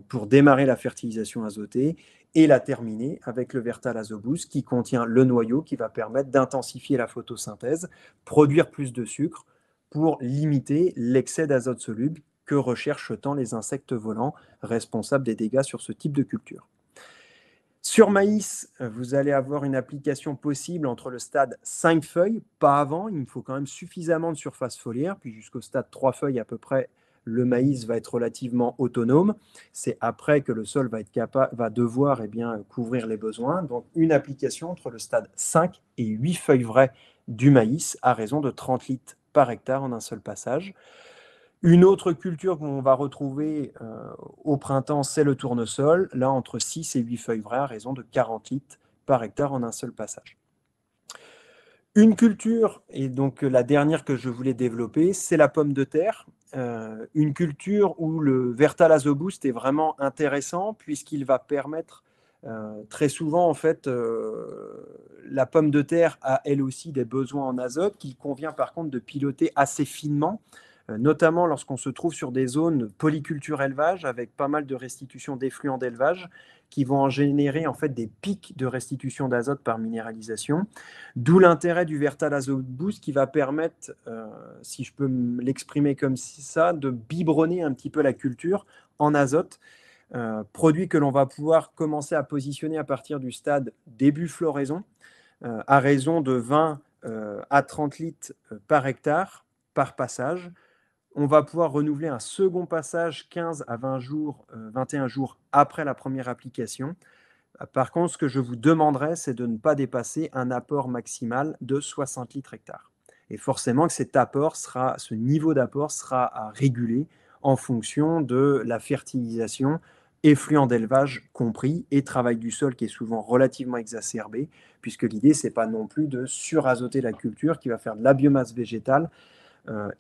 Speaker 2: pour démarrer la fertilisation azotée et la terminer avec le Vertal Azoboost qui contient le noyau qui va permettre d'intensifier la photosynthèse, produire plus de sucre pour limiter l'excès d'azote soluble que recherchent tant les insectes volants responsables des dégâts sur ce type de culture. Sur maïs, vous allez avoir une application possible entre le stade 5 feuilles, pas avant, il me faut quand même suffisamment de surface foliaire, puis jusqu'au stade 3 feuilles à peu près, le maïs va être relativement autonome. C'est après que le sol va devoir couvrir les besoins. Donc une application entre le stade 5 et 8 feuilles vraies du maïs à raison de 30 litres par hectare en un seul passage. Une autre culture qu'on va retrouver au printemps, c'est le tournesol, là entre 6 et 8 feuilles vraies à raison de 40 litres par hectare en un seul passage. Une culture, et donc la dernière que je voulais développer, c'est la pomme de terre. Une culture où le Vertal Azoboost est vraiment intéressant puisqu'il va permettre très souvent, en fait, la pomme de terre a elle aussi des besoins en azote qu'il convient par contre de piloter assez finement, notamment lorsqu'on se trouve sur des zones polyculture élevage avec pas mal de restitution d'effluents d'élevage qui vont en générer en fait des pics de restitution d'azote par minéralisation. D'où l'intérêt du Vertal Azoboost qui va permettre, si je peux l'exprimer comme ça, de biberonner un petit peu la culture en azote, produit que l'on va pouvoir commencer à positionner à partir du stade début floraison, à raison de 20 à 30 litres par hectare par passage. On va pouvoir renouveler un second passage 15 à 20 jours, 21 jours après la première application. Par contre, ce que je vous demanderai, c'est de ne pas dépasser un apport maximal de 60 litres hectare. Et forcément que ce niveau d'apport sera à réguler en fonction de la fertilisation, effluents d'élevage compris, et travail du sol qui est souvent relativement exacerbé, puisque l'idée, ce n'est pas non plus de surazoter la culture qui va faire de la biomasse végétale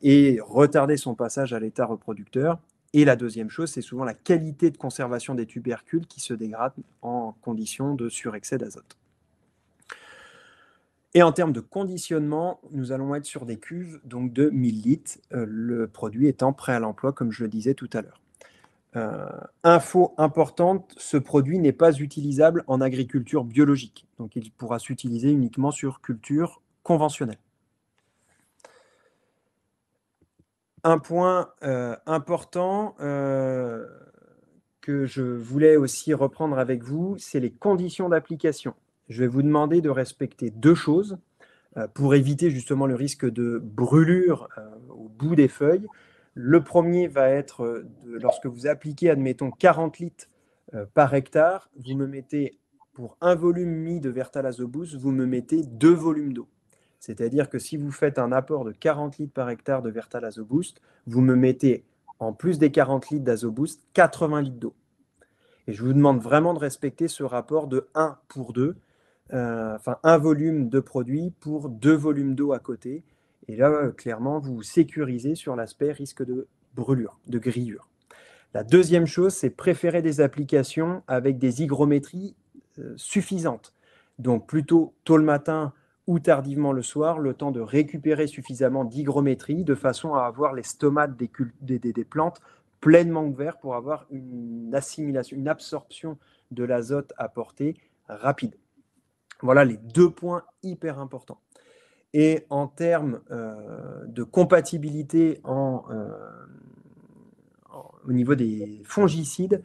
Speaker 2: et retarder son passage à l'état reproducteur. Et la deuxième chose, c'est souvent la qualité de conservation des tubercules qui se dégrade en conditions de surexcès d'azote. Et en termes de conditionnement, nous allons être sur des cuves donc de 1000 litres, le produit étant prêt à l'emploi, comme je le disais tout à l'heure. Info importante, ce produit n'est pas utilisable en agriculture biologique, donc il pourra s'utiliser uniquement sur culture conventionnelle. Un point important que je voulais aussi reprendre avec vous, c'est les conditions d'application. Je vais vous demander de respecter deux choses pour éviter justement le risque de brûlure au bout des feuilles. Le premier va être lorsque vous appliquez, admettons, 40 litres par hectare, vous me mettez, pour un volume mis de Vertal-Azoboost, vous me mettez 2 volumes d'eau. C'est-à-dire que si vous faites un apport de 40 litres par hectare de Vertal-Azoboost, vous me mettez, en plus des 40 litres d'Azoboost, 80 litres d'eau. Et je vous demande vraiment de respecter ce rapport de 1 pour 2, enfin un volume de produit pour 2 volumes d'eau à côté. Et là, clairement, vous sécurisez sur l'aspect risque de brûlure, de grillure. La deuxième chose, c'est préférer des applications avec des hygrométries suffisantes. Donc plutôt tôt le matin ou tardivement le soir, le temps de récupérer suffisamment d'hygrométrie de façon à avoir les stomates des plantes pleinement ouverts pour avoir une assimilation, une absorption de l'azote apporté rapide. Voilà les deux points hyper importants. Et en termes de compatibilité au niveau des fongicides,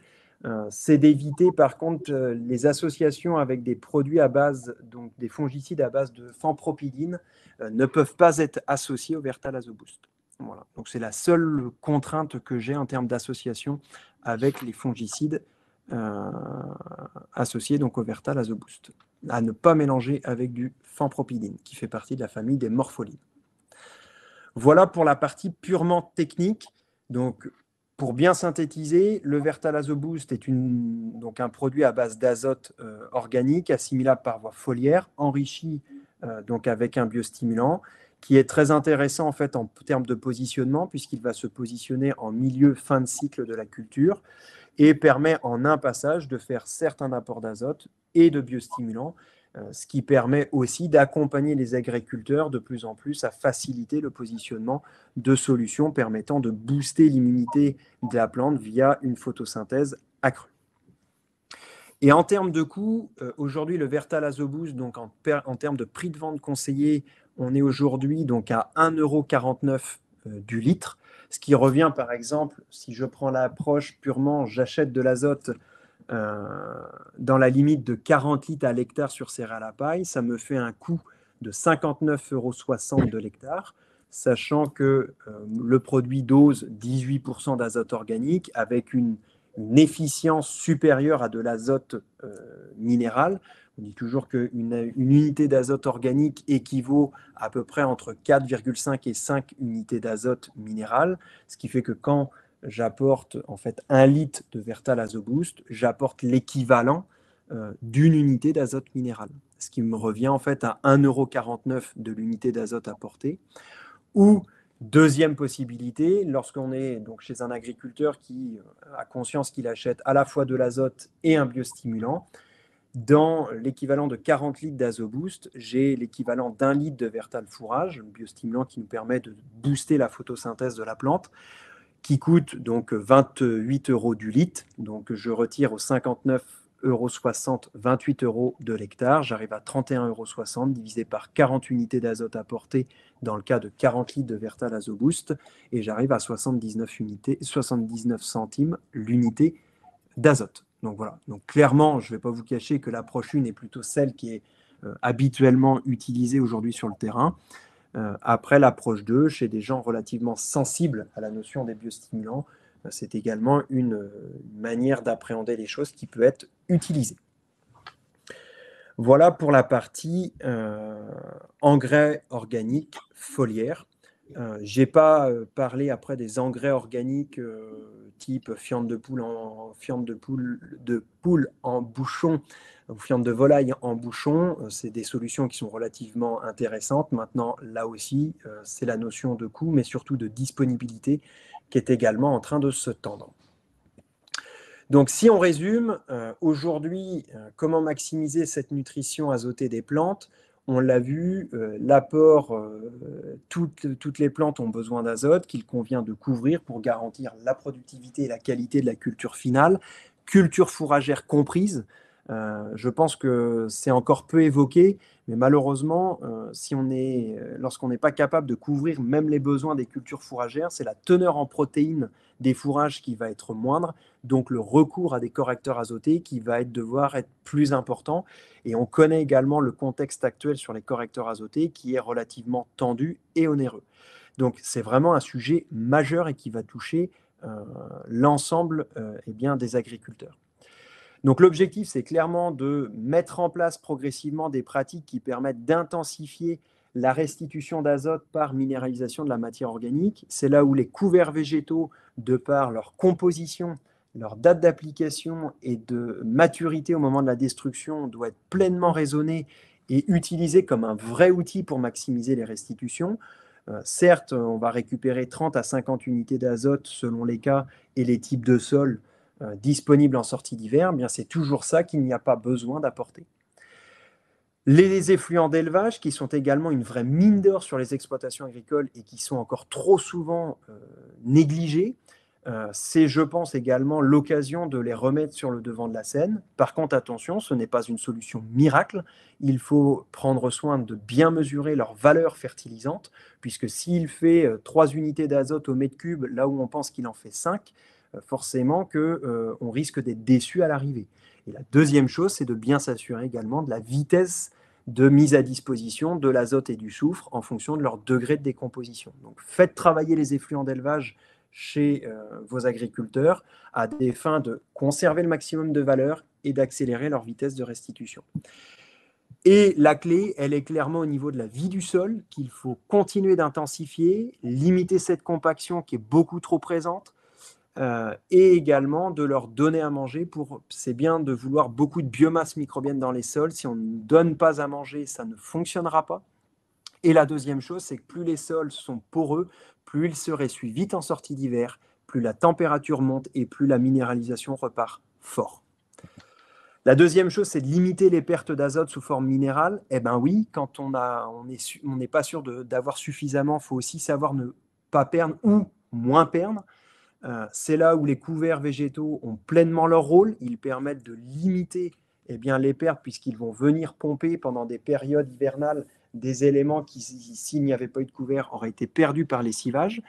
Speaker 2: c'est d'éviter par contre les associations avec des produits à base, donc des fongicides à base de fanpropyline ne peuvent pas être associés au Vertal-Azoboost. Voilà. Donc c'est la seule contrainte que j'ai en termes d'association avec les fongicides associés donc au Vertal-Azoboost. À ne pas mélanger avec du fanpropyline qui fait partie de la famille des morpholines. Voilà pour la partie purement technique. Donc, pour bien synthétiser, le Vertal-Azoboost est donc un produit à base d'azote organique, assimilable par voie foliaire, enrichi donc avec un biostimulant, qui est très intéressant en fait en termes de positionnement, puisqu'il va se positionner en milieu fin de cycle de la culture et permet en un passage de faire certes un apport d'azote et de biostimulants, ce qui permet aussi d'accompagner les agriculteurs de plus en plus à faciliter le positionnement de solutions permettant de booster l'immunité de la plante via une photosynthèse accrue. Et en termes de coût, aujourd'hui, le Vertal-Azoboost, donc en termes de prix de vente conseillé, on est aujourd'hui donc à 1,49 € du litre, ce qui revient par exemple, si je prends l'approche purement, j'achète de l'azote dans la limite de 40 litres à l'hectare sur céréales à paille, ça me fait un coût de 59,60 € de l'hectare, sachant que le produit dose 18% d'azote organique avec une efficience supérieure à de l'azote minéral. On dit toujours qu'une unité d'azote organique équivaut à peu près entre 4,5 et 5 unités d'azote minéral, ce qui fait que quand j'apporte en fait 1 litre de Vertal-Azoboost, j'apporte l'équivalent d'une unité d'azote minéral, ce qui me revient en fait à 1,49 € de l'unité d'azote apportée. Ou deuxième possibilité, lorsqu'on est donc chez un agriculteur qui a conscience qu'il achète à la fois de l'azote et un biostimulant, dans l'équivalent de 40 litres d'Azoboost, j'ai l'équivalent d'1 litre de Vertal fourrage, le biostimulant qui nous permet de booster la photosynthèse de la plante, qui coûte donc 28 € du litre. Donc je retire aux 59,60 €, 28 € de l'hectare. J'arrive à 31,60 € divisé par 40 unités d'azote apportées dans le cas de 40 litres de Vertal-Azoboost. Et j'arrive à 79 centimes l'unité d'azote. Donc voilà. Donc clairement, je ne vais pas vous cacher que l'approche 1 est plutôt celle qui est habituellement utilisés aujourd'hui sur le terrain. Après l'approche 2, chez des gens relativement sensibles à la notion des biostimulants, c'est également une manière d'appréhender les choses qui peut être utilisée. Voilà pour la partie engrais organiques foliaires. Je n'ai pas parlé après des engrais organiques type fiente de poule en bouchon ou fiente de volaille en bouchon. C'est des solutions qui sont relativement intéressantes. Maintenant, là aussi, c'est la notion de coût, mais surtout de disponibilité qui est également en train de se tendre. Donc, si on résume, aujourd'hui, comment maximiser cette nutrition azotée des plantes? On l'a vu, l'apport, toutes les plantes ont besoin d'azote qu'il convient de couvrir pour garantir la productivité et la qualité de la culture finale, culture fourragère comprise. Je pense que c'est encore peu évoqué, mais malheureusement, lorsqu'on n'est pas capable de couvrir même les besoins des cultures fourragères, c'est la teneur en protéines des fourrages qui va être moindre, donc le recours à des correcteurs azotés qui va devoir être plus important. Et on connaît également le contexte actuel sur les correcteurs azotés qui est relativement tendu et onéreux. Donc c'est vraiment un sujet majeur et qui va toucher l'ensemble des agriculteurs. Donc l'objectif, c'est clairement de mettre en place progressivement des pratiques qui permettent d'intensifier la restitution d'azote par minéralisation de la matière organique. C'est là où les couverts végétaux, de par leur composition, leur date d'application et de maturité au moment de la destruction, doivent être pleinement raisonnés et utilisés comme un vrai outil pour maximiser les restitutions. Certes, on va récupérer 30 à 50 unités d'azote selon les cas et les types de sols disponibles en sortie d'hiver, bien c'est toujours ça qu'il n'y a pas besoin d'apporter. Les effluents d'élevage, qui sont également une vraie mine d'or sur les exploitations agricoles et qui sont encore trop souvent négligés, c'est, je pense, également l'occasion de les remettre sur le devant de la scène. Par contre, attention, ce n'est pas une solution miracle. Il faut prendre soin de bien mesurer leur valeur fertilisante, puisque s'il fait 3 unités d'azote au mètre cube, là où on pense qu'il en fait 5, forcément qu'on risque d'être déçu à l'arrivée. Et la deuxième chose, c'est de bien s'assurer également de la vitesse de mise à disposition de l'azote et du soufre en fonction de leur degré de décomposition. Donc faites travailler les effluents d'élevage chez vos agriculteurs à des fins de conserver le maximum de valeur et d'accélérer leur vitesse de restitution. Et la clé, elle est clairement au niveau de la vie du sol, qu'il faut continuer d'intensifier, limiter cette compaction qui est beaucoup trop présente, et également de leur donner à manger. C'est bien de vouloir beaucoup de biomasse microbienne dans les sols. Si on ne donne pas à manger, ça ne fonctionnera pas. Et la deuxième chose, c'est que plus les sols sont poreux, plus ils se ressuient vite en sortie d'hiver, plus la température monte et plus la minéralisation repart fort. La deuxième chose, c'est de limiter les pertes d'azote sous forme minérale. Eh bien oui, quand on n'est pas sûr d'avoir suffisamment, il faut aussi savoir ne pas perdre ou moins perdre. C'est là où les couverts végétaux ont pleinement leur rôle. Ils permettent de limiter les pertes puisqu'ils vont venir pomper pendant des périodes hivernales des éléments qui, s'il n'y avait pas eu de couvert, auraient été perdus par les lessivages.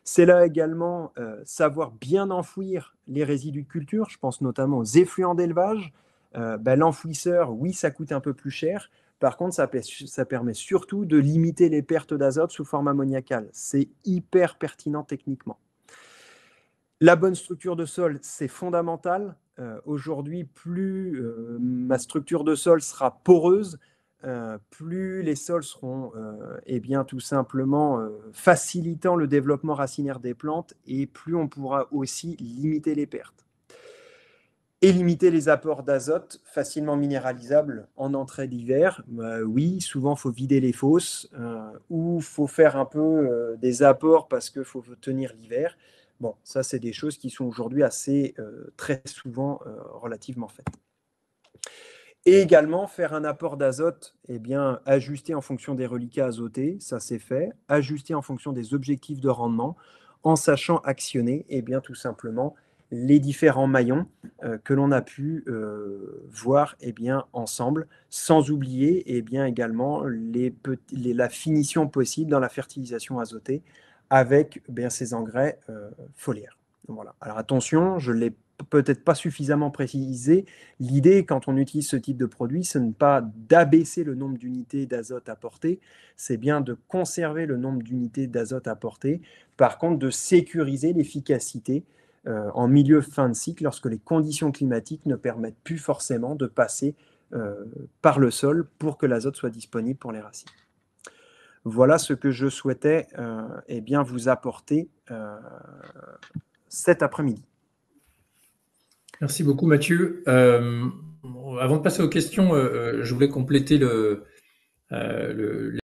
Speaker 2: C'est là également savoir bien enfouir les résidus de culture. Je pense notamment aux effluents d'élevage. L'enfouisseur, oui, ça coûte un peu plus cher. Par contre, ça permet surtout de limiter les pertes d'azote sous forme ammoniacale. C'est hyper pertinent techniquement. La bonne structure de sol, c'est fondamental. Aujourd'hui, plus ma structure de sol sera poreuse, plus les sols seront tout simplement facilitant le développement racinaire des plantes et plus on pourra aussi limiter les pertes. Et limiter les apports d'azote facilement minéralisables en entrée d'hiver. Oui, souvent, il faut vider les fosses ou il faut faire un peu des apports parce qu'il faut tenir l'hiver. Bon, ça, c'est des choses qui sont aujourd'hui très souvent relativement faites. Et également, faire un apport d'azote, ajusté en fonction des reliquats azotés, ça c'est fait, ajusté en fonction des objectifs de rendement, en sachant actionner, tout simplement, les différents maillons que l'on a pu voir ensemble, sans oublier également la finition possible dans la fertilisation azotée avec ces engrais foliaires. Voilà. Alors attention, je ne l'ai peut-être pas suffisamment précisé. L'idée, quand on utilise ce type de produit, ce n'est pas d'abaisser le nombre d'unités d'azote apportées, c'est bien de conserver le nombre d'unités d'azote apportées. Par contre, de sécuriser l'efficacité en milieu fin de cycle lorsque les conditions climatiques ne permettent plus forcément de passer par le sol pour que l'azote soit disponible pour les racines. Voilà ce que je souhaitais eh bien, vous apporter cet après-midi.
Speaker 1: Merci beaucoup, Mathieu. Avant de passer aux questions, je voulais compléter